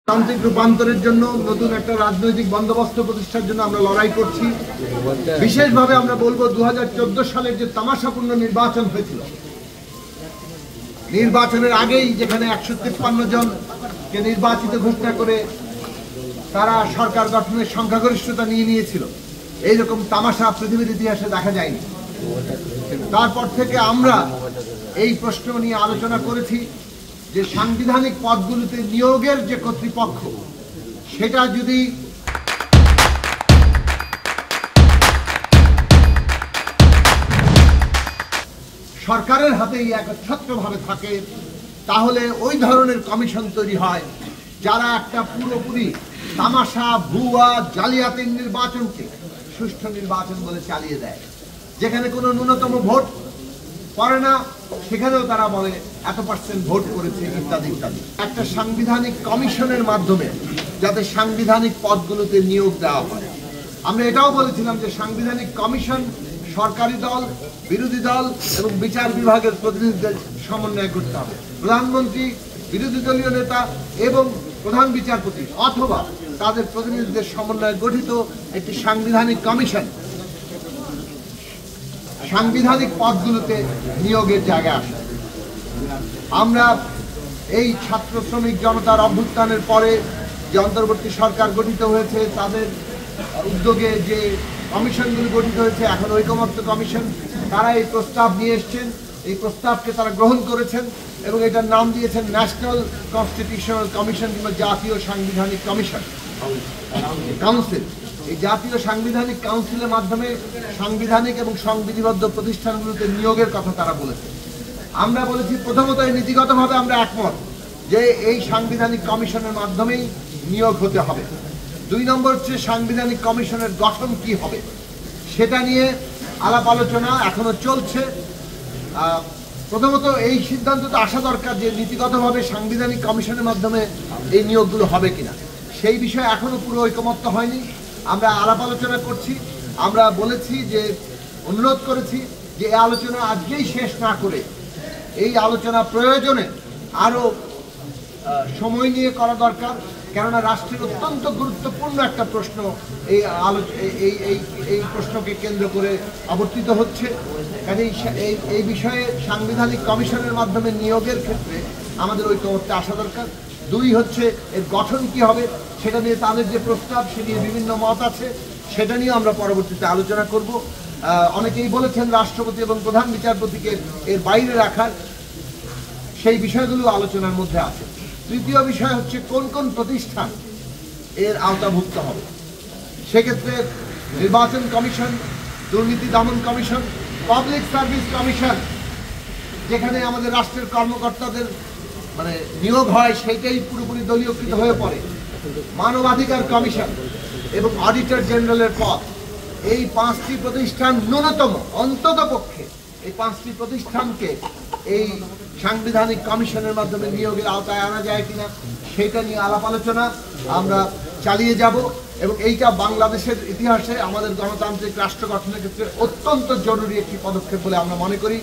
তান্ত্রিক রূপান্তরের জন্য নতুন একটা রাজনৈতিক বন্দোবস্ত প্রতিষ্ঠার জন্য আমরা লড়াই করছি। বিশেষভাবে আমরা বলবো 2014 সালের যে তামাশাপূর্ণ নির্বাচন হয়েছিল, নির্বাচনের আগেই যেখানে 153 জনকে নির্বাচিত ঘোষণা করে তারা সরকার গঠনের সংখ্যাগরিষ্ঠতা নিয়ে নিয়েছিল, এইরকম তামাশা পৃথিবীর ইতিহাসে দেখা যায়নি। তারপর থেকে আমরা এই প্রশ্ন নিয়ে আলোচনা করেছি যে সাংবিধানিক পদগুলোতে নিয়োগের যে কর্তৃপক্ষ, সেটা যদি সরকারের হাতেই একচ্ছত্রভাবে থাকে, তাহলে ওই ধরনের কমিশন তৈরি হয় যারা একটা পুরোপুরি তামাশা, ভুয়া, জালিয়াতির নির্বাচনকে সুষ্ঠু নির্বাচন বলে চালিয়ে দেয়। যেখানে কোনো ন্যূনতম ভোট পড়ে না, সেখানেও তারা বলে এত % ভোট করেছে, ইত্যাদি ইত্যাদি। একটা সাংবিধানিক কমিশনের মাধ্যমে যাতে সাংবিধানিক পদগুলোতে নিয়োগ দেওয়া হয়। আমরা এটাও বলেছিলাম যে সাংবিধানিক কমিশন সরকারি দল, বিরোধী দল এবং বিচার বিভাগের প্রতিনিধিদের সমন্বয় করতে হবে। প্রধানমন্ত্রী, বিরোধী দলীয় নেতা এবং প্রধান বিচারপতি অথবা তাদের প্রতিনিধিদের সমন্বয়ে গঠিত একটি সাংবিধানিক কমিশন সাংবিধানিক পদগুলোতে নিয়োগের জায়গায় আসে। আমরা এই ছাত্র শ্রমিক জনতার অভ্যুত্থানের পরে যে অন্তর্বর্তী সরকার গঠিত হয়েছে, তাদের উদ্যোগে যে কমিশনগুলি গঠিত হয়েছে, এখন ঐকমত্য কমিশন, তারা এই প্রস্তাব নিয়ে এসছেন। এই প্রস্তাবকে তারা গ্রহণ করেছেন এবং এটার নাম দিয়েছেন ন্যাশনাল কনস্টিটিউশনাল কমিশন কিংবা জাতীয় সাংবিধানিক কমিশন কাউন্সিল। এই জাতীয় সাংবিধানিক কাউন্সিলের মাধ্যমে সাংবিধানিক এবং সংবিধিবদ্ধ প্রতিষ্ঠানগুলোতে নিয়োগের কথা তারা বলেছে। আমরা বলেছি প্রথমত নীতিগতভাবে আমরা একমত যে এই সাংবিধানিক কমিশনের মাধ্যমেই নিয়োগ হতে হবে। 2 নম্বর হচ্ছে সাংবিধানিক কমিশনের গঠন কি হবে, সেটা নিয়ে আলাপ আলোচনা এখনো চলছে। প্রথমত এই সিদ্ধান্ত তো আসা দরকার যে নীতিগতভাবে সাংবিধানিক কমিশনের মাধ্যমে এই নিয়োগগুলো হবে কিনা, সেই বিষয়ে এখনো পুরো ঐকমত্য হয়নি। আমরা আলাপ আলোচনা করছি। আমরা বলেছি যে অনুরোধ করেছি যে এই আলোচনা আজকেই শেষ না করে এই আলোচনা প্রয়োজনে আরও সময় নিয়ে করা দরকার, কেননা রাষ্ট্রের অত্যন্ত গুরুত্বপূর্ণ একটা প্রশ্ন এই প্রশ্নকে কেন্দ্র করে আবর্তিত হচ্ছে। কাজে এই বিষয়ে সাংবিধানিক কমিশনের মাধ্যমে নিয়োগের ক্ষেত্রে আমাদের ঐকমত্যে আসা দরকার। 2 হচ্ছে এর গঠন কি হবে, সেটা নিয়ে তাদের যে প্রস্তাব, সে নিয়ে বিভিন্ন মত আছে, সেটা নিয়ে আমরা পরবর্তীতে আলোচনা করব। অনেকেই বলেছেন রাষ্ট্রপতি এবং প্রধান বিচারপতিকে এর বাইরে রাখার, সেই বিষয়গুলো আলোচনার মধ্যে আছে। 3য় বিষয় হচ্ছে কোন কোন প্রতিষ্ঠান এর আওতাভুক্ত হবে। সেক্ষেত্রে নির্বাচন কমিশন, দুর্নীতি দমন কমিশন, পাবলিক সার্ভিস কমিশন, যেখানে আমাদের রাষ্ট্রের কর্মকর্তাদের নিয়োগ হয় সেইটাই পুরোপুরি দলীয়কৃত হয়ে পড়ে, মানবাধিকার কমিশন এবং অডিটর জেনারেলের পদ। এই 5টি প্রতিষ্ঠান ন্যূনতম, অন্তত পক্ষে এই 5টি প্রতিষ্ঠানকে এই সাংবিধানিক কমিশনের মাধ্যমে নিয়োগের আওতায় আনা যায় কিনা, সেটা নিয়ে আলাপ আলোচনা আমরা চালিয়ে যাব। এবং এইটা বাংলাদেশের ইতিহাসে আমাদের গণতান্ত্রিক রাষ্ট্র গঠনের ক্ষেত্রে অত্যন্ত জরুরি একটি পদক্ষেপ বলে আমরা মনে করি।